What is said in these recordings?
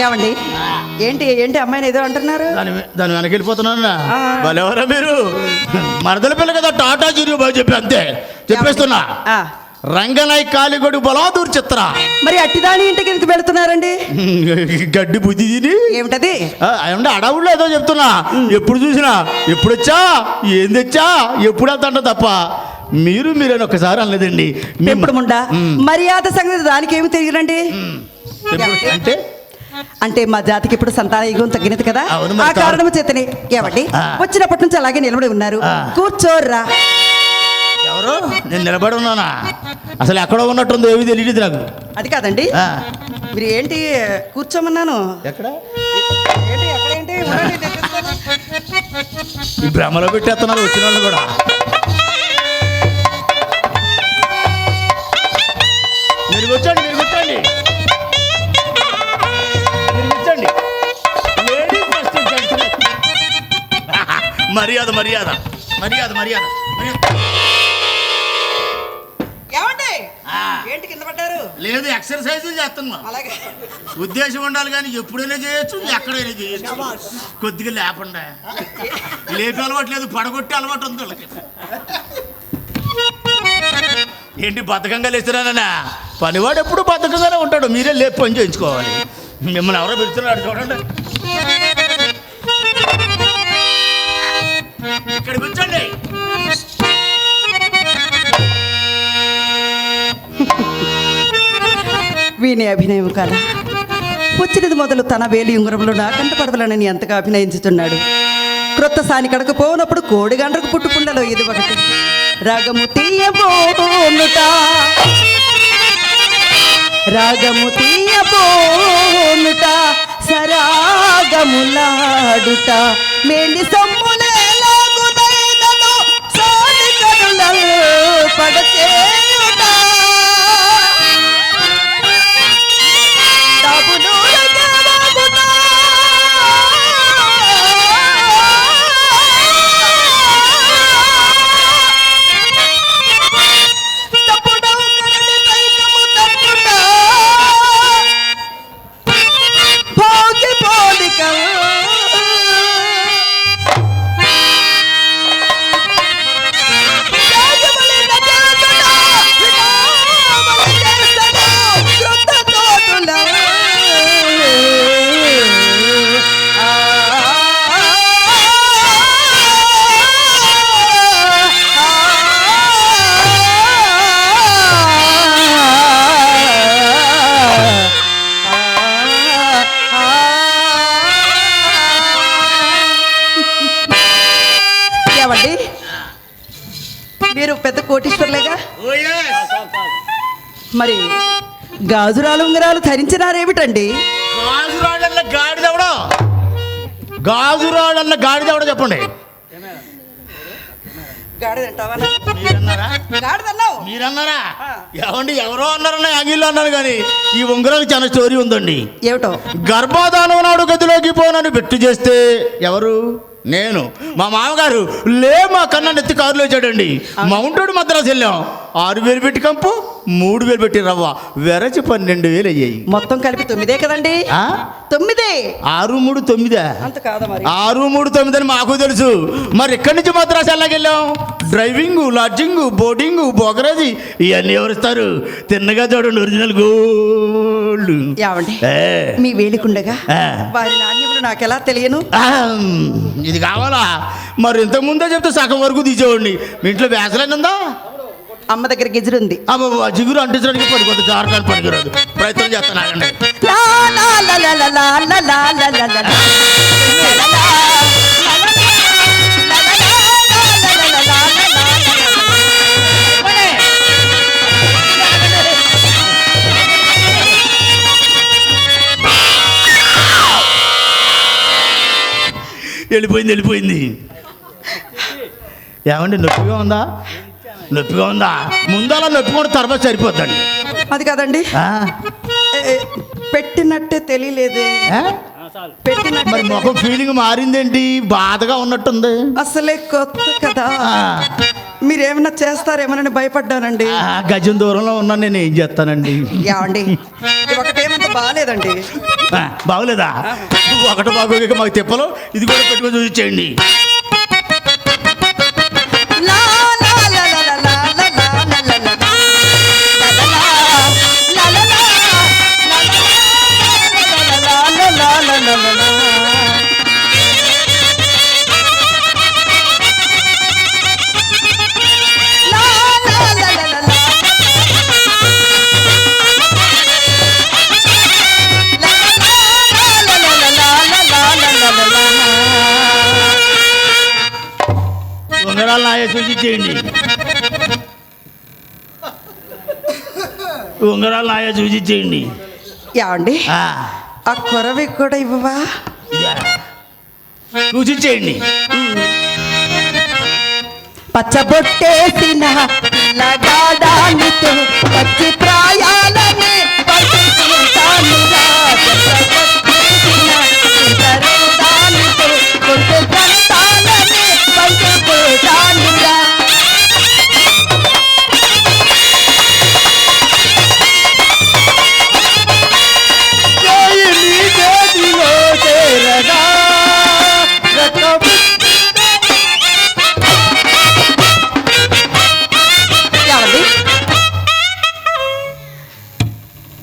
ఏమండి ఏంటి ఏంటి అమ్మాయిని ఏదో అంటున్నారు? దాని వెనక వెళ్ళిపోతున్నా. ఎవరా మీరు? మరదల పిల్ల కదా, టాటా జీరో బాయ్ చెప్పి అంతే చెప్పేస్తున్నా. రంగనాయ్ కాలిగొడు బలాదూర్ చిత్ర. మరి అట్టిదాని ఇంటికి ఎందుకు వెళుతున్నారండి? గడ్డి బుద్ధి తిని ఏమిటది అంటే అడవుల్లో ఏదో చెప్తున్నా. ఎప్పుడు చూసినా ఎప్పుడు వచ్చా ఏం తెచ్చా ఎప్పుడు వెళ్తాంట తప్ప మీరని ఒకసారి అనలేదండి. ఎప్పుడు ముండా మర్యాద సంగతి దానికి ఏమి తెలియదండి. అంటే అంటే మా జాతికి ఇప్పుడు సంతాన యుగం తగ్గినది కదా, ఆ కారణం చేతనే. ఏమండి వచ్చినప్పటి నుంచి అలాగే నిలబడి ఉన్నారు, కూర్చోర్రా. ఎవరు? నేను నిలబడి ఉన్నానా? అసలు ఎక్కడో ఉన్నట్టుందో ఏమి తెలియదు నాకు. అది కాదండి, మీరు ఏంటి కూర్చోమన్నాను. ఎక్కడ ఈ భ్రమలో పెట్టేస్తున్నారు వచ్చిన వాళ్ళు కూడా. మీరు కూర్చోండి, మీరు కూర్చోండి, మీరు కూర్చోండి. మర్యాద మర్యాద మర్యాద మర్యాద ఏంటి కింద పడ్డారు? లేదు, ఎక్సర్సైజ్ చేస్తున్నా. అలాగే ఉద్దేశం ఉండాలి కానీ ఎప్పుడైనా చేయొచ్చు, ఎక్కడైనా చేయొచ్చు. కొద్దిగా లేకుండా లేపి అలవాటు లేదు, పడగొట్టి అలవాటు ఉంది వాళ్ళకి. ఏంటి బద్ధకంగా లేస్తున్నానన్నా? పనివాడు ఎప్పుడు బద్ధకంగానే ఉంటాడు. మీరే లేపి పని చేయించుకోవాలి. మిమ్మల్ని ఎవరో పిలుస్తున్నాడు చూడండి. ఇక్కడ కూర్చోండి. వీని అభినయం కదా, వచ్చినది మొదలు తన వేలి ఉంగరంలో నాకంట పడవలనని ఎంతగా అభినయించుతున్నాడు. క్రొత్త సాని కడకు పోనప్పుడు కోడి గండ్రకు పుట్టుకుండలో ఇది ఒకటి. రాగము తీయబోనుట, రాగము తీయబోనుట, సరాగములాడుట, మేలి సొమ్ములేలాగునైనను సాని కనులలో పడచేయుట. మీరు పెద్ద కోటీశ్వర్లేగా, మరి గాజురాలు ఉంగరాలు ధరించినారేమిటండి? గాజురాళ్ళన్న గాడిదెవడో, గాజురాళ్ళన్న గాడిదెవడో చెప్పండి. మీరన్నారా? ఏమండి ఎవరో అన్నారన్న యాంగిల్లో అన్నారు కానీ ఈ ఉంగరాలు చాలా స్టోరీ ఉందండి. ఏమిటో? గర్భధానం నాడు గదిలోకి పోనని బెట్టు చేస్తే ఎవరు? నేను. మా మామగారు మా కన్నా నెత్తి కారులో వచ్చాడండి. మౌంటెడ్ మద్రాసు వెళ్ళాం. 6,000 పెట్టి కంపు, 3,000 పెట్టి రవ్వ, వెరచి 12,000 అయ్యాయి. మొత్తం కలిపి 9 కదండి? 9. 6, 3, 9 అంత కాదా? మరి 6, 3, 9 అని మాకు తెలుసు. మరి ఇక్కడి నుంచి మద్రాసు ఎలాగెళ్ళాం? డ్రైవింగ్, లాడ్జింగ్, బోర్డింగ్, బోగరాజీ ఇవన్నీ ఎవరిస్తారు? తిన్నగా చూడండి ఒరిజినల్ గోల్డ్. మీ వేలికుండగా వారి నాణ్యములు నాకెలా తెలియను? ఇది కావాలా? మరి ఇంతకుముందే చెప్తే సగం వరకు తీసేవాడిని. మీ ఇంట్లో వేసలేని ఉందా? అమ్మ దగ్గర గిజురు ఉంది. జిగురు అంటించడానికి పడిపోతే జారకాలు పనికిరాదు. ప్రయత్నం చేస్తాను. వెళ్ళిపోయింది. ఏమండి నొప్పిగా ఉందా? నొప్పిగా ఉందా? ముందలా నొప్పి కూడా తర్వాత సరిపోద్దండి. అది కాదండి, పెట్టినట్టే తెలియలేదే. మరి ముఖం ఫీలింగ్ మారిందేంటి? బాధగా ఉన్నట్టుంది. అసలే కొత్త కదా, మీరేమన్నా చేస్తారేమోనని భయపడ్డానండి. గజం దూరంలో ఉన్నా నేను ఏం చేస్తానండి. ఏమండి ఒకటేమంత బాగాలేదండి. బాగోలేదా? ఒకటి బాగోక మాకు తిప్పలు ఇది కూడా పెట్టుకొని చూపించేయండి. లా లా లా లా లా లా లా లా లా లా లా. లా లా లా. లా లా లా. లా లా లా లా లా లా. ఉంగరాలు నాయ సూచించేయండి. ఉంగరాలు నాయ సూచించేయండి. ఏమండి ఆ కొరవి కూడా ఇవ్వవా? సూచించేయండి. పచ్చబొట్టేసిన పిల్లగాడానితో పచ్చి ప్రాయాలనే పట్టుకుంటానురా. పచ్చబొట్టేసిన పిల్లగాడానితో కొట్టు కంటాలనే పట్టుకుంటానురా.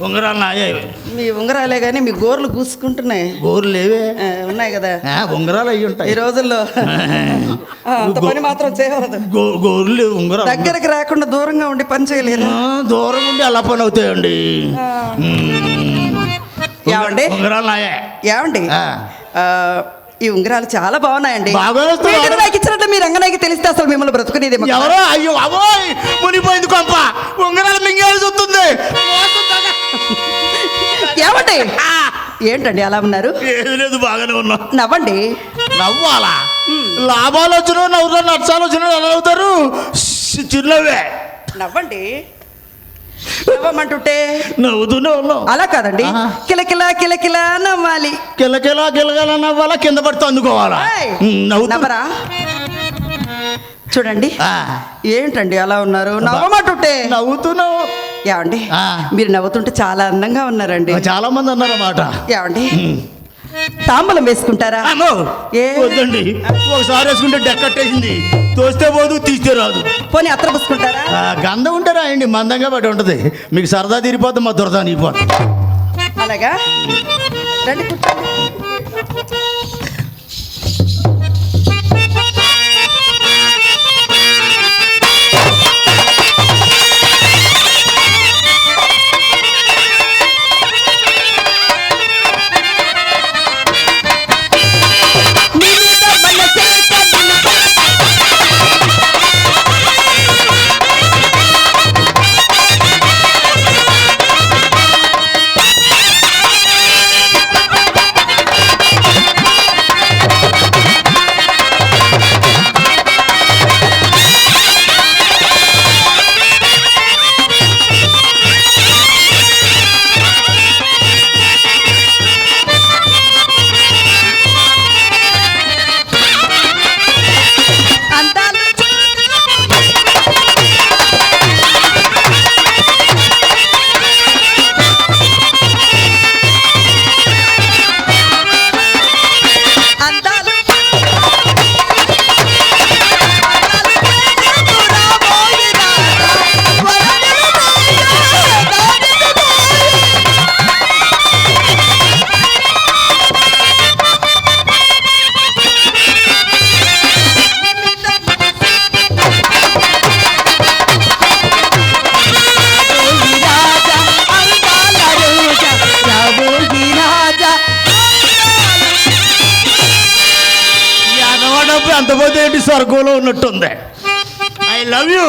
ఉంగరాలు నాయ. మీ ఉంగరాలే కానీ మీ గోర్లు కూసుకుంటున్నాయి. గోర్లు లేవే ఉన్నాయి కదా. ఉంగరాలు అయ్యి ఉంటాయి ఈ రోజుల్లో. అంత పని మాత్రం చేయవలదు. గోర్లు లేవు. ఉంగరాలు దగ్గరికి రాకుండా దూరంగా ఉండి పని చేయలేదు. దూరం ఉండి అలా పని అవుతాయండి. ఏమండి ఉంగరాలు నాయ. ఏమండి ఈ ఉంగరాలు చాలా బాగున్నాయండి. బాగా నాకు ఇచ్చినట్టు మీ రంగనాయకి తెలిస్తే అసలు మిమ్మల్ని బ్రతుకునేది ఎవరో. అయ్యో అవోయ్ మునిపోయింది కొంప. ఉంగరాలు మింగేది చూస్తుంది. ఏమండి ఏంటండి అలా ఉన్నారు? ఏది లేదు, బాగానే ఉన్నా. నవ్వండి. నవ్వాలా? లాభాలు వచ్చినా నవ్వుతారు, నష్టాలు వచ్చినా ఎలా అవుతారు? చిన్నవే నవ్వండి. నవ్వమంటుంటే నవ్వుతూనే ఉన్నావు. అలా కాదండి, కిలకిలా కిలకిలా నవ్వాలి. కిలకిలా కిలకిలా నవ్వాలా, కింద పడితే అందుకోవాలా? నవ్వరా? చూడండి ఏంటండి అలా ఉన్నారు? నవ్వమంటుంటే నవ్వుతున్నావు. ఏమండి మీరు నవ్వుతుంటే చాలా అందంగా ఉన్నారండి. చాలా మంది అన్నారన్నమాట. ఏమండి తాంబూలం వేసుకుంటారా? వద్దండి, ఒకసారి వేసుకుంటే డెక్కట్టేసింది. తోస్తే పోదు, తీస్తే రాదు. పోనీ అత్తర పూసుకుంటారా? గంధం ఉంటే రాయండి, మందంగా పడి ఉంటుంది. మీకు సరదా తీరిపోద్ది, మా దురద నీపోద్ది. అలాగా రండి కూర్చోండి. అంతపోతే ఏంటి, స్వర్గంలో ఉన్నట్టుంది. I love you.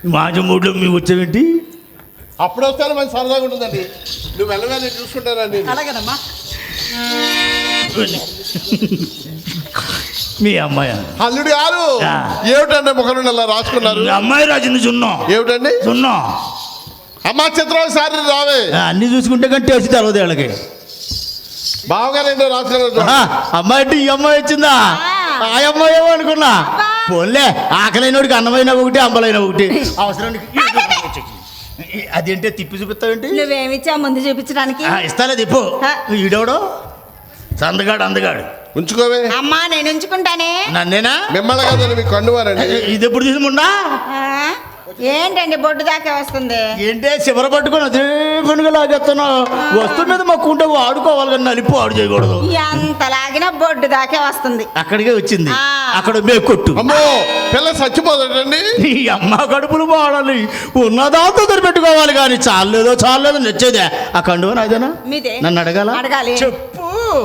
మాజీ మూడ్లో మీ వచ్చేవేంటి? అప్పుడు వస్తాను మంచి సరదాగా ఉంటుందండి. నువ్వు వెళ్ళగా నేను చూసుకుంటానండి. అలాగేనమ్మా. మీ అమ్మాయి అల్లుడు గారు ఆ. ఏమిటండి ముఖం అలా రాసుకున్నారు? మీ అమ్మాయి రాసింది సున్నం. ఏమిటండి? సున్నం. అమ్మా చిత్రం సారి రావే. అన్ని చూసుకుంటే కానీ టేస్ట్ తెలవదు వాళ్ళకి. బావగారు ఏంటో రాసుకున్నారు. అమ్మాయి అంటే ఈ అమ్మాయి వచ్చిందా? ఆ అమ్మాయి ఏమో అనుకున్నా. పోన్లే, ఆకలైనోడికి అన్నమైన ఒకటి, అంబలైన ఒకటి. అవసరానికి అదేంటే తిప్పి చూపిస్తావేంటి? నువ్వేమిచ్చా ముందు చూపించడానికి? ఇస్తాలే తిప్పు. ఈడోడు సందగాడు అందగాడు. ఉంచుకోవే. అమ్మా నేను ఉంచుకుంటానే. నన్నేనా? మిమ్మల్ని కదండి మీకు కండువారండి. ఇది ఎప్పుడు తీసుముండా? ఆ? ఏంటండి బొడ్డు దాకా వస్తుంది? ఏంటే చివర పట్టుకొని అదే పనుగా లాగేస్తున్నావు. వస్తువు మీద మక్కుంటే వాడుకోవాలి కానీ నలిపి వాడు చేయకూడదు. ఎంత లాగినా బొడ్డు దాకే వస్తుంది. అక్కడికే వచ్చింది. ఆ. అక్కడ మేకొట్టు. అమ్మో పిల్ల చచ్చిపోదండి. నీ అమ్మ కడుపులు వాడాలి, ఉన్నదాంతో సరిపెట్టుకోవాలి కానీ చాలేదో నచ్చేదే. ఆ కండువ నాదేనా? మీదే. నన్ను అడగాల? అడగాలి. చెప్పు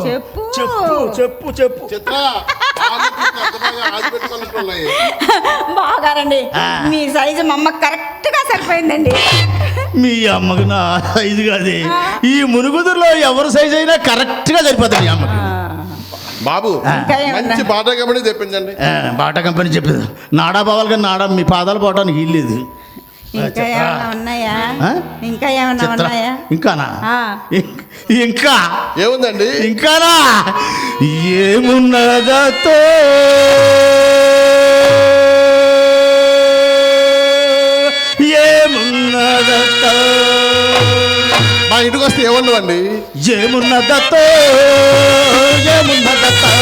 చెప్పు. చెప్పు చెప్పు చెప్పు. చిత్ర ఆది పెట్టుకున్నట్టున్నాయి. బాగారండి ఆ. మీ సైజు మా అమ్మ కరెక్ట్ గా సరిపోయిందండి. మీ అమ్మకి నా సైజు కాదు. ఈ మునుగుదురులో ఎవరి సైజు అయినా కరెక్ట్ గా సరిపోతుంది మీ అమ్మకి. బాబు ఇంకా ఏమన్నా? మంచి బాటా కంపెనీ తెప్పించండి. బాటా కంపెనీ చెప్పింది. నాడా పోవాలి కానీ నాడా మీ పాదాలు పోవడానికి వీల్లేదు. ఇంకా ఏమన్నా ఉన్నాయా? ఆ? ఇంకా ఏమన్నా చిత్ర ఉన్నాయా? ఇంకానా? ఆ. ఇంకా ఏముందండి? ఇంకానా? ఏమున్నదతో ఏమున్నదతో మా ఇంటికి వస్తే ఏమన్నావండి? ఏమున్నదతో ఏమున్నదతో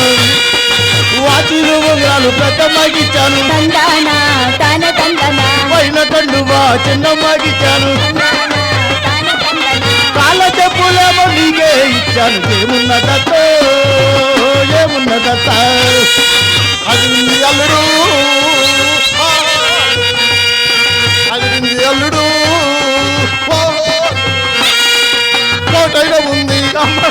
వాటిలో ఉంగరాలు పెద్ద మగిచ్చాను, తందానా తాన తందనా పైన కండువా చిన్న మగిచ్చాను, తందానా తాన తందనా కాళ్ళ చెప్పులేమో నీకే ఇచ్చాను. ఏమున్నదతో ఏమున్నదతో అది నీ అల్లుడు, అది నీ అల్లుడు. ఓహో, కోటైన ఉంది చొక్కా,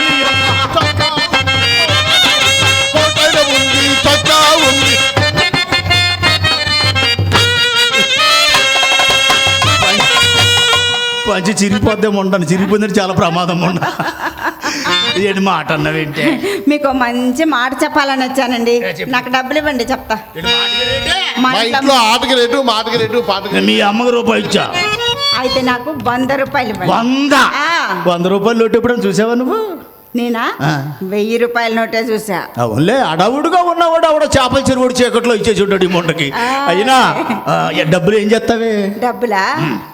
కోటైన ఉంది చొక్కా ఉంది. పంచి చిరిగిపోద్దేమో ఉండను. చిరిగిపోయిందంటే చాలా ప్రమాదం ఉండ. ఏంటి మాట అన్నావేంటే? మీకు మంచి మాట చెప్పాలని వచ్చానండి. నాకు డబ్బులు ఇవ్వండి చెప్తా. మా మా ఇంట్లో ఇంట్లో ఆటకి రేటు, మాటకి రేటు, పాటకి రేటు. మీ అమ్మకి రూపాయి ఇచ్చా. అయితే నాకు 100 రూపాయలు ఇవ్వండి. 100 ఆ. 100 రూపాయలు నోటు ఎప్పుడైనా చూసావా నువ్వు? నేనా ఆ. 1000 రూపాయల నోటే చూసా. అవునులే, అడవుడుగా ఉన్నవాడు ఆవిడ చేపల చెరువుడు చీకట్లో ఇచ్చేసి ఉంటాడు ఈ మొండకి. ఆ. అయినా డబ్బులు ఏం చేస్తావే? డబ్బులా?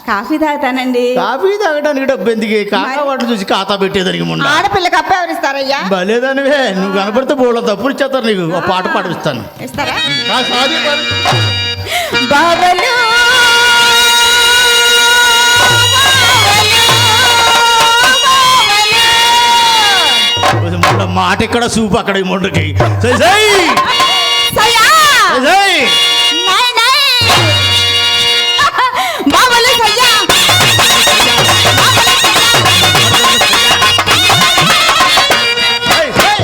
కాఫీ తాగుతానండి. కాఫీ తాగడానికి డబ్బు ఎందుకు? కాకా వాటిని చూసి ఖాతా పెట్టేదానికి ముండ. ఆడపిల్లకి అప్ప ఎవరిస్తారయ్యా? భలేదానివే, నువ్వు కనపడితే బోళ్ళ తప్పులు ఇచ్చేస్తారు నీకు. ఒక పాట పాడిస్తాను. ఇస్తారా? ఆ సారీ మరి. బావలు మొండ మాట ఇక్కడ సూపు అక్కడ ఈ మొండకి. సై, సై. సయ్యా! సై, సై. నై, నై! బావలు సయ్యా! సై, సై.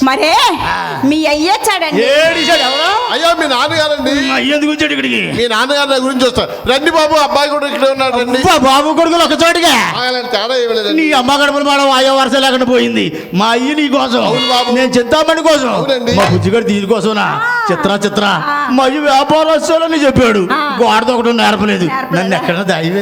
మరే మీ అయ్యొచ్చాడండి. ఏడిచాడు ఎవరు? అయ్యో మీ నాన్నగారండి. అయ్య ఎందుకు వచ్చాడు ఇక్కడికి? మీ నాన్నగారు నా గురించి వస్తారు. రండి బాబు, అబ్బాయి కూడా ఇక్కడ ఉన్నాడు రండి. అబ్బా, బాబు కొడుకులు ఒక చోటుగా. అలాంటి తేడా ఇవ్వలేదండి. నీ అమ్మ గడపలు మేడం ఆయో వరుస లేకుండా పోయింది. మా అయ్యి నీ కోసం, అవును బాబు. నేను చింతామణి కోసం, అవునండి. మా బుజ్జిగారు దీనికోసమా. చిత్ర మా అయ్యి వ్యాపారస్తులని చెప్పాడు. గోడతో ఒకటి నేర్పలేదు. నన్ను ఎక్కడ దైవ